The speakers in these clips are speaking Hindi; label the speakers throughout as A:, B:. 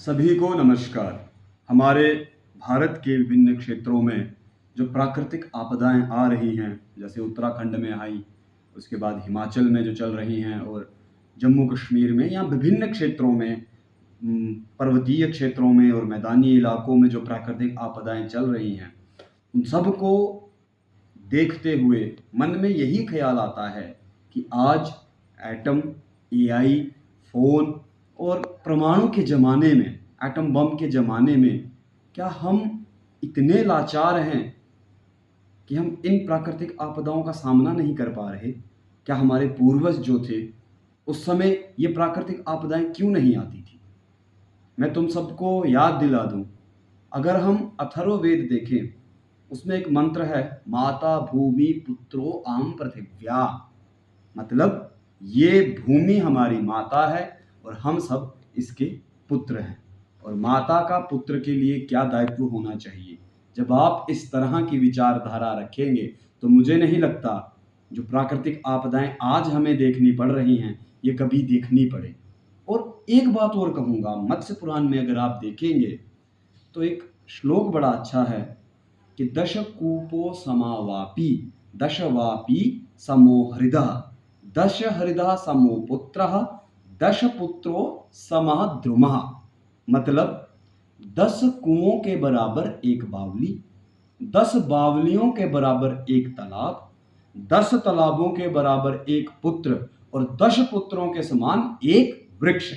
A: सभी को नमस्कार। हमारे भारत के विभिन्न क्षेत्रों में जो प्राकृतिक आपदाएं आ रही हैं, जैसे उत्तराखंड में आई, उसके बाद हिमाचल में जो चल रही हैं और जम्मू कश्मीर में या विभिन्न क्षेत्रों में, पर्वतीय क्षेत्रों में और मैदानी इलाकों में जो प्राकृतिक आपदाएं चल रही हैं, उन सब को देखते हुए मन में यही ख्याल आता है कि आज एटम, एआई, फ़ोन और परमाणु के ज़माने में, एटम बम के ज़माने में क्या हम इतने लाचार हैं कि हम इन प्राकृतिक आपदाओं का सामना नहीं कर पा रहे? क्या हमारे पूर्वज जो थे, उस समय ये प्राकृतिक आपदाएं क्यों नहीं आती थी? मैं तुम सबको याद दिला दूं, अगर हम अथर्ववेद देखें, उसमें एक मंत्र है, माता भूमि पुत्रो आम पृथिव्या। मतलब ये भूमि हमारी माता है और हम सब इसके पुत्र हैं। और माता का पुत्र के लिए क्या दायित्व होना चाहिए? जब आप इस तरह की विचारधारा रखेंगे तो मुझे नहीं लगता जो प्राकृतिक आपदाएं आज हमें देखनी पड़ रही हैं, ये कभी देखनी पड़े। और एक बात और कहूँगा, मत्स्य पुराण में अगर आप देखेंगे तो एक श्लोक बड़ा अच्छा है कि दशकूपो समावापी दशवापी समो हृदः, दश हृदः समो पुत्रः, दश पुत्रो समः द्रुमः। मतलब 10 कुओं के बराबर एक बावली, 10 बावलियों के बराबर एक तालाब, 10 तालाबों के बराबर एक पुत्र और 10 पुत्रों के समान एक वृक्ष।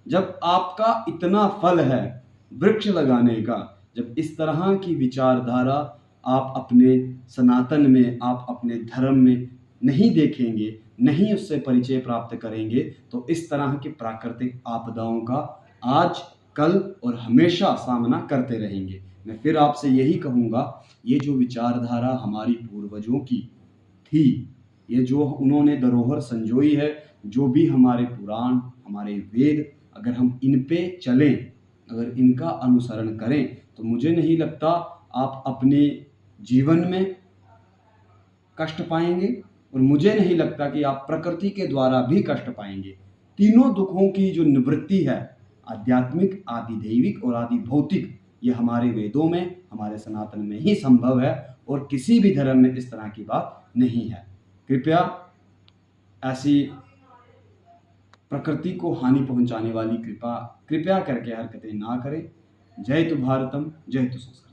A: जब आपका इतना फल है वृक्ष लगाने का, जब इस तरह की विचारधारा आप अपने सनातन में, आप अपने धर्म में नहीं देखेंगे, नहीं उससे परिचय प्राप्त करेंगे, तो इस तरह की प्राकृतिक आपदाओं का आज, कल और हमेशा सामना करते रहेंगे। मैं फिर आपसे यही कहूँगा, ये जो विचारधारा हमारी पूर्वजों की थी, ये जो उन्होंने धरोहर संजोई है, जो भी हमारे पुराण, हमारे वेद, अगर हम इन पे चलें, अगर इनका अनुसरण करें, तो मुझे नहीं लगता आप अपने जीवन में कष्ट पाएंगे और मुझे नहीं लगता कि आप प्रकृति के द्वारा भी कष्ट पाएंगे। तीनों दुखों की जो निवृत्ति है, आध्यात्मिक, आदि दैविक और आदि भौतिक, ये हमारे वेदों में, हमारे सनातन में ही संभव है और किसी भी धर्म में इस तरह की बात नहीं है। कृपया ऐसी प्रकृति को हानि पहुंचाने वाली कृपया करके हरकतें ना करें। जय तु भारतम, जय तु संस्कृत।